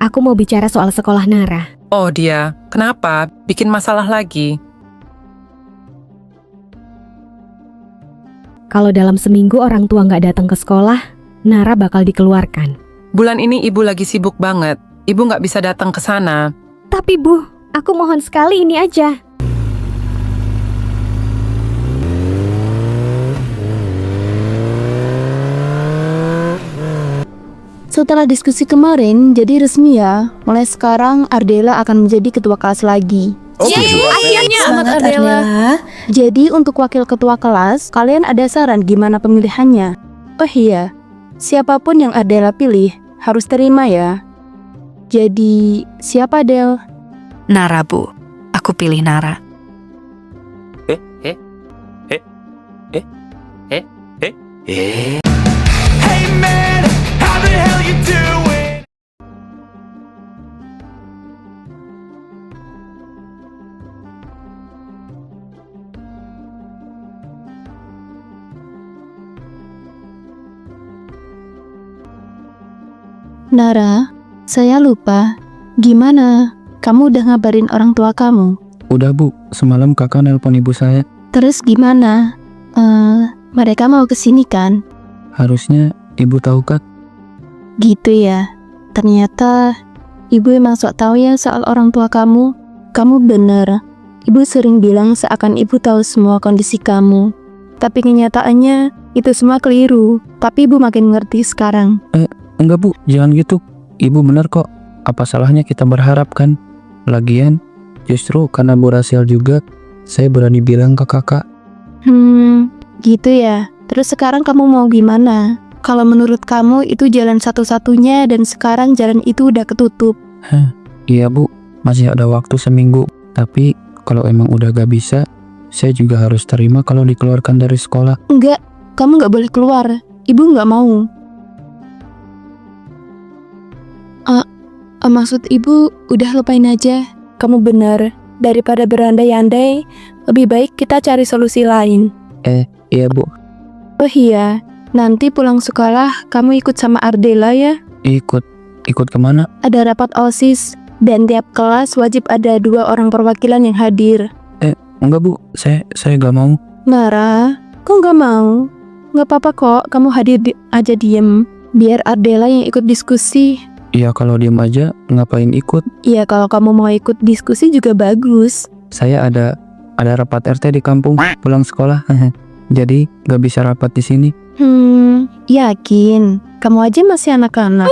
Aku mau bicara soal sekolah Nara. Oh dia, kenapa? Bikin masalah lagi? Kalau dalam seminggu orang tua nggak datang ke sekolah, Nara bakal dikeluarkan. Bulan ini ibu lagi sibuk banget. Ibu nggak bisa datang ke sana. Tapi Bu, aku mohon sekali ini aja. Setelah diskusi kemarin, jadi resmi ya. Mulai sekarang Ardela akan menjadi ketua kelas lagi. Akhirnya! Semangat Ardela. Jadi untuk wakil ketua kelas, kalian ada saran gimana pemilihannya? Oh iya, siapapun yang Ardela pilih harus terima ya. Jadi siapa Del? Nara, Bu. Aku pilih Nara. Hey man, how the hell you doing? Nara, saya lupa. Gimana? Kamu udah ngabarin orang tua kamu? Udah Bu, semalam kakak nelpon ibu saya. Terus gimana? Mereka mau kesini kan? Harusnya ibu tahu kan? Gitu ya. Ternyata ibu emang sok tahu ya soal orang tua kamu. Kamu bener. Ibu sering bilang seakan ibu tahu semua kondisi kamu. Tapi kenyataannya itu semua keliru. Tapi ibu makin ngerti sekarang. Enggak Bu, jangan gitu. Ibu bener kok. Apa salahnya kita berharap kan? Lagian, justru karena Bu Rasiel juga, saya berani bilang ke kakak. Gitu ya. Terus sekarang kamu mau gimana? Kalau menurut kamu itu jalan satu-satunya dan sekarang jalan itu udah ketutup. Iya Bu, masih ada waktu seminggu. Tapi kalau emang udah gak bisa, saya juga harus terima kalau dikeluarkan dari sekolah. Enggak, kamu nggak boleh keluar. Ibu nggak mau. Maksud ibu, udah lupain aja. Kamu benar. Daripada berandai-andai, lebih baik kita cari solusi lain. Iya Bu, Oh iya, nanti pulang sekolah kamu ikut sama Ardela ya. ikut kemana? Ada rapat OSIS dan tiap kelas wajib ada 2 orang perwakilan yang hadir. Enggak Bu, saya gak mau. Nara, kok nggak mau? Nggak apa-apa kok, kamu hadir aja diem. Biar Ardela yang ikut diskusi. Iya kalau diem aja, ngapain ikut? Iya, kalau kamu mau ikut diskusi juga bagus. Saya ada rapat RT di kampung pulang sekolah. Jadi gak bisa rapat di sini. Yakin? Kamu aja masih anak-anak.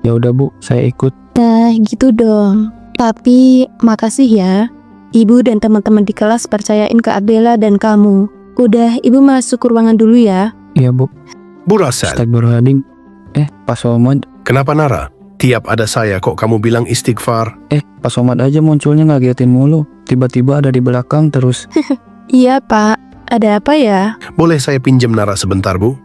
Ya udah Bu, saya ikut. Nah, gitu dong. Tapi makasih ya. Ibu dan teman-teman di kelas percayain ke Ardela dan kamu. Udah, ibu masuk ke ruangan dulu ya. Iya Bu. Bu Rasiel, Astagfirullahaladzim. Pak Somad. kenapa Nara? Tiap ada saya kok kamu bilang istighfar. Pak Somad aja munculnya ngagetin mulu. Tiba-tiba ada di belakang terus. Iya, Pak. Ada apa ya? Boleh saya pinjam Nara sebentar, Bu?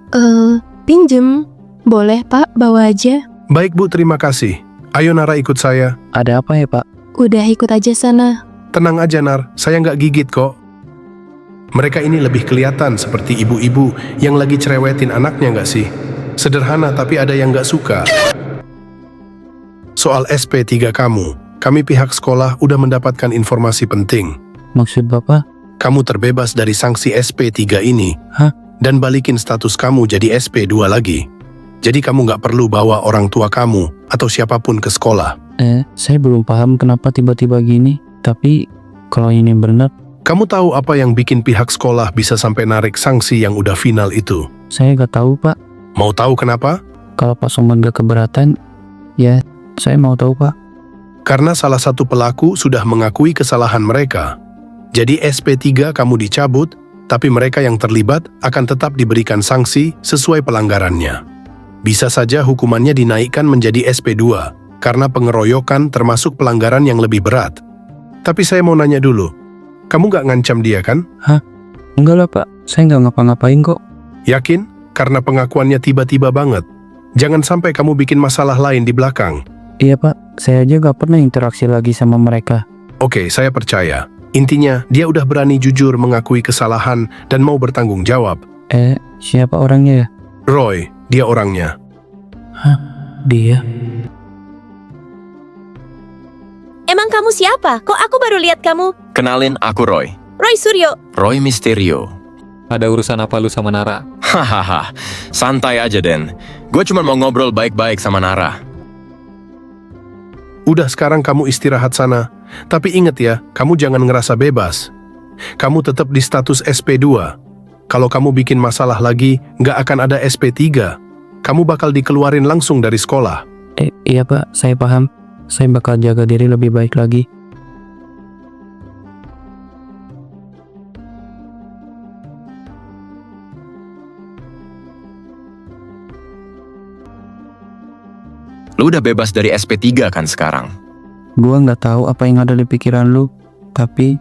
Pinjem. Boleh, Pak. Bawa aja. Baik, Bu, terima kasih. Ayo Nara ikut saya. Ada apa ya Pak? Udah ikut aja sana. Tenang aja, Nar. Saya nggak gigit kok. Mereka ini lebih kelihatan seperti ibu-ibu yang lagi cerewetin anaknya nggak sih? Sederhana tapi ada yang nggak suka. Soal SP3 kamu, kami pihak sekolah udah mendapatkan informasi penting. Maksud Bapak? Kamu terbebas dari sanksi SP3 ini. Dan balikin status kamu jadi SP2 lagi. Jadi kamu nggak perlu bawa orang tua kamu atau siapapun ke sekolah. Saya belum paham kenapa tiba-tiba gini. Tapi kalau ini benar, Kamu tahu apa yang bikin pihak sekolah bisa sampai narik sanksi yang udah final itu? saya gak tahu Pak. Mau tahu kenapa? Kalau Pak Somad gak keberatan, ya saya mau tahu Pak. Karena salah satu pelaku sudah mengakui kesalahan mereka. Jadi SP3 kamu dicabut, tapi mereka yang terlibat akan tetap diberikan sanksi sesuai pelanggarannya. Bisa saja hukumannya dinaikkan menjadi SP2, karena pengeroyokan termasuk pelanggaran yang lebih berat. Tapi saya mau nanya dulu, kamu gak ngancam dia kan? Enggak lah Pak, saya gak ngapa-ngapain kok. Yakin? Karena pengakuannya tiba-tiba banget. Jangan sampai kamu bikin masalah lain di belakang. Iya Pak, saya aja gak pernah interaksi lagi sama mereka. Oke, saya percaya. Intinya, dia udah berani jujur mengakui kesalahan dan mau bertanggung jawab. Siapa orangnya ya? Roy, dia orangnya. Dia? Kamu siapa? Kok aku baru lihat kamu? Kenalin, aku Roy. Roy Suryo. Roy Mysterio. Ada urusan apa lu sama Nara? Hahaha, santai aja, Den. Gue cuma mau ngobrol baik-baik sama Nara. Udah sekarang kamu istirahat sana. Tapi inget ya, kamu jangan ngerasa bebas. Kamu tetap di status SP2. Kalau kamu bikin masalah lagi, nggak akan ada SP3. Kamu bakal dikeluarin langsung dari sekolah. Iya Pak, saya paham. Saya bakal jaga diri lebih baik lagi. Lu udah bebas dari SP3 kan sekarang? Gua nggak tahu apa yang ada di pikiran lu, tapi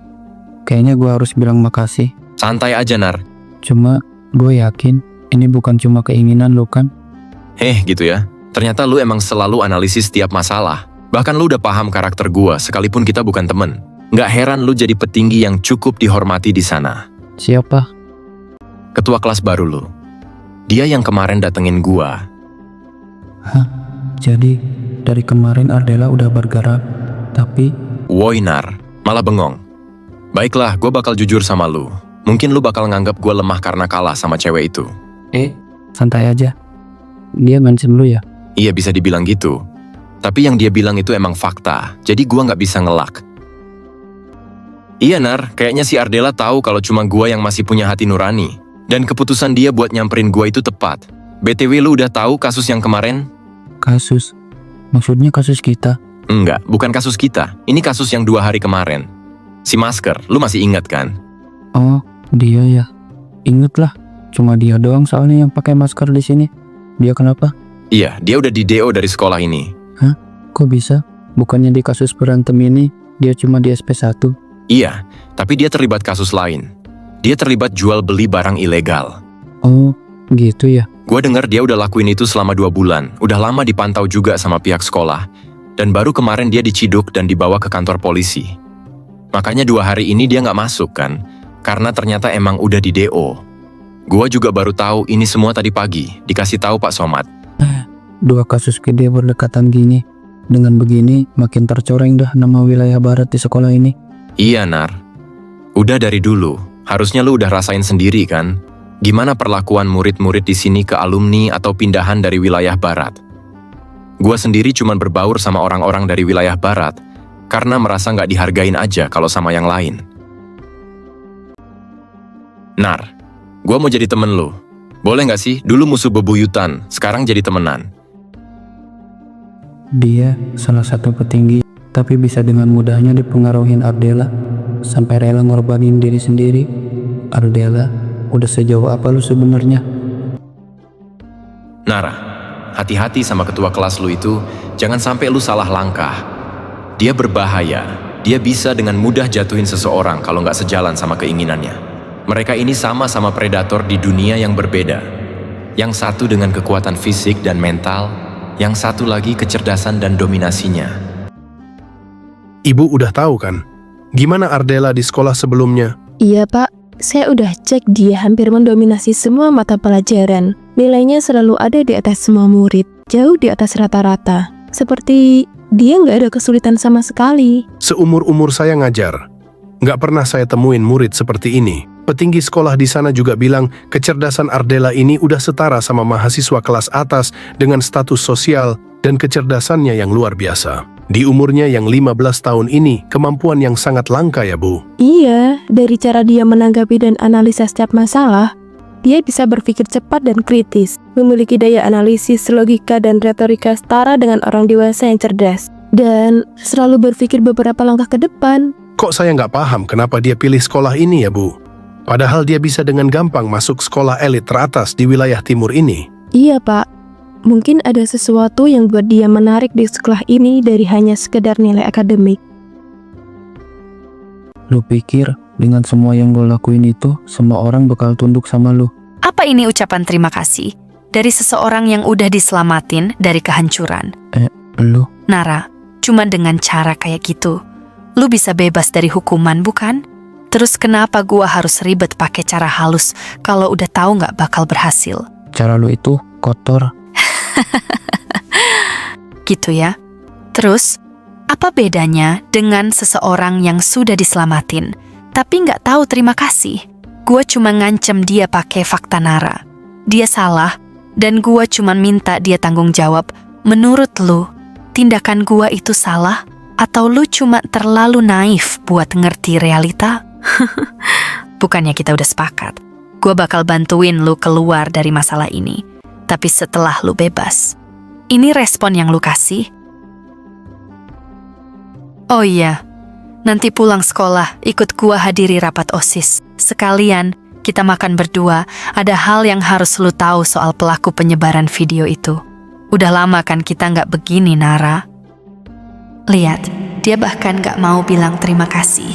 kayaknya gua harus bilang makasih. Santai aja, Nar. Cuma gue yakin ini bukan cuma keinginan lu kan? Gitu ya. Ternyata lu emang selalu analisis setiap masalah. Bahkan lu udah paham karakter gua, sekalipun kita bukan temen. Nggak heran lu jadi petinggi yang cukup dihormati di sana. Siapa? Ketua kelas baru lu. Dia yang kemarin datengin gua. Hah? Jadi dari kemarin Ardela udah bergerak, tapi... Woi, Nar. Malah bengong. Baiklah, gua bakal jujur sama lu. Mungkin lu bakal nganggap gua lemah karena kalah sama cewek itu. Santai aja. Dia mention lu ya? Iya, bisa dibilang gitu. Tapi yang dia bilang itu emang fakta, jadi gua nggak bisa ngelak. Iya, Nar, kayaknya si Ardela tahu kalau cuma gua yang masih punya hati nurani. Dan keputusan dia buat nyamperin gua itu tepat. BTW, lu udah tahu kasus yang kemarin? Kasus? Maksudnya kasus kita? Enggak, bukan kasus kita. Ini kasus yang 2 hari kemarin. Si Masker, lu masih ingat kan? Oh, dia ya. Ingat lah. Cuma dia doang soalnya yang pakai masker di sini. Dia kenapa? Iya, dia udah di DO dari sekolah ini. Hah? Kok bisa? Bukannya di kasus berantem ini, dia cuma di SP1? Iya, tapi dia terlibat kasus lain. Dia terlibat jual beli barang ilegal. Oh, gitu ya? Gua dengar dia udah lakuin itu selama 2 bulan. Udah lama dipantau juga sama pihak sekolah. Dan baru kemarin dia diciduk dan dibawa ke kantor polisi. Makanya 2 hari ini dia nggak masuk kan? Karena ternyata emang udah di DO. Gua juga baru tahu ini semua tadi pagi. Dikasih tahu Pak Somad. 2 kasus gede berdekatan gini. Dengan begini, makin tercoreng dah nama wilayah barat di sekolah ini. Iya, Nar. Udah dari dulu. Harusnya lu udah rasain sendiri kan? Gimana perlakuan murid-murid di sini ke alumni atau pindahan dari wilayah barat. Gua sendiri cuman berbaur sama orang-orang dari wilayah barat karena merasa nggak dihargain aja kalau sama yang lain. Nar, gua mau jadi temen lu. Boleh nggak sih? Dulu musuh bebuyutan, sekarang jadi temenan. Dia salah satu petinggi, tapi bisa dengan mudahnya dipengaruhin Ardela sampai rela ngorbanin diri sendiri. Ardela, udah sejauh apa lu sebenarnya? Nara, hati-hati sama ketua kelas lu itu, jangan sampai lu salah langkah. Dia berbahaya, dia bisa dengan mudah jatuhin seseorang kalau nggak sejalan sama keinginannya. Mereka ini sama-sama predator di dunia yang berbeda. Yang satu dengan kekuatan fisik dan mental, yang satu lagi kecerdasan dan dominasinya. Ibu udah tahu kan? Gimana Ardela di sekolah sebelumnya? Iya Pak, saya udah cek dia hampir mendominasi semua mata pelajaran. Nilainya selalu ada di atas semua murid, jauh di atas rata-rata. Seperti dia nggak ada kesulitan sama sekali. Seumur-umur saya ngajar, nggak pernah saya temuin murid seperti ini. Petinggi sekolah di sana juga bilang kecerdasan Ardela ini udah setara sama mahasiswa kelas atas dengan status sosial dan kecerdasannya yang luar biasa. Di umurnya yang 15 tahun ini, kemampuan yang sangat langka ya Bu. Iya, dari cara dia menanggapi dan analisa setiap masalah, dia bisa berpikir cepat dan kritis, memiliki daya analisis, logika, dan retorika setara dengan orang dewasa yang cerdas, dan selalu berpikir beberapa langkah ke depan. Kok saya nggak paham kenapa dia pilih sekolah ini ya Bu? Padahal dia bisa dengan gampang masuk sekolah elit teratas di wilayah timur ini. Iya Pak, mungkin ada sesuatu yang buat dia menarik di sekolah ini dari hanya sekedar nilai akademik. Lu pikir dengan semua yang lu lakuin itu, semua orang bakal tunduk sama lu? Apa ini ucapan terima kasih dari seseorang yang udah diselamatin dari kehancuran? Lu? Nara, cuma dengan cara kayak gitu, lu bisa bebas dari hukuman, bukan? Terus kenapa gua harus ribet pakai cara halus kalau udah tahu nggak bakal berhasil? Cara lu itu kotor. Gitu ya. Terus, Apa bedanya dengan seseorang yang sudah diselamatin, tapi nggak tahu terima kasih? Gue cuma ngancem dia pakai fakta Nara. Dia salah, dan gue cuma minta dia tanggung jawab. Menurut lu, tindakan gue itu salah? Atau lu cuma terlalu naif buat ngerti realita? Bukannya kita udah sepakat. Gue bakal bantuin lu keluar dari masalah ini. Tapi setelah lu bebas. Ini respon yang lu kasih? Oh iya, nanti pulang sekolah ikut gua hadiri rapat OSIS. Sekalian kita makan berdua, ada hal yang harus lu tahu soal pelaku penyebaran video itu. Udah lama kan kita nggak begini, Nara. Lihat, dia bahkan nggak mau bilang terima kasih.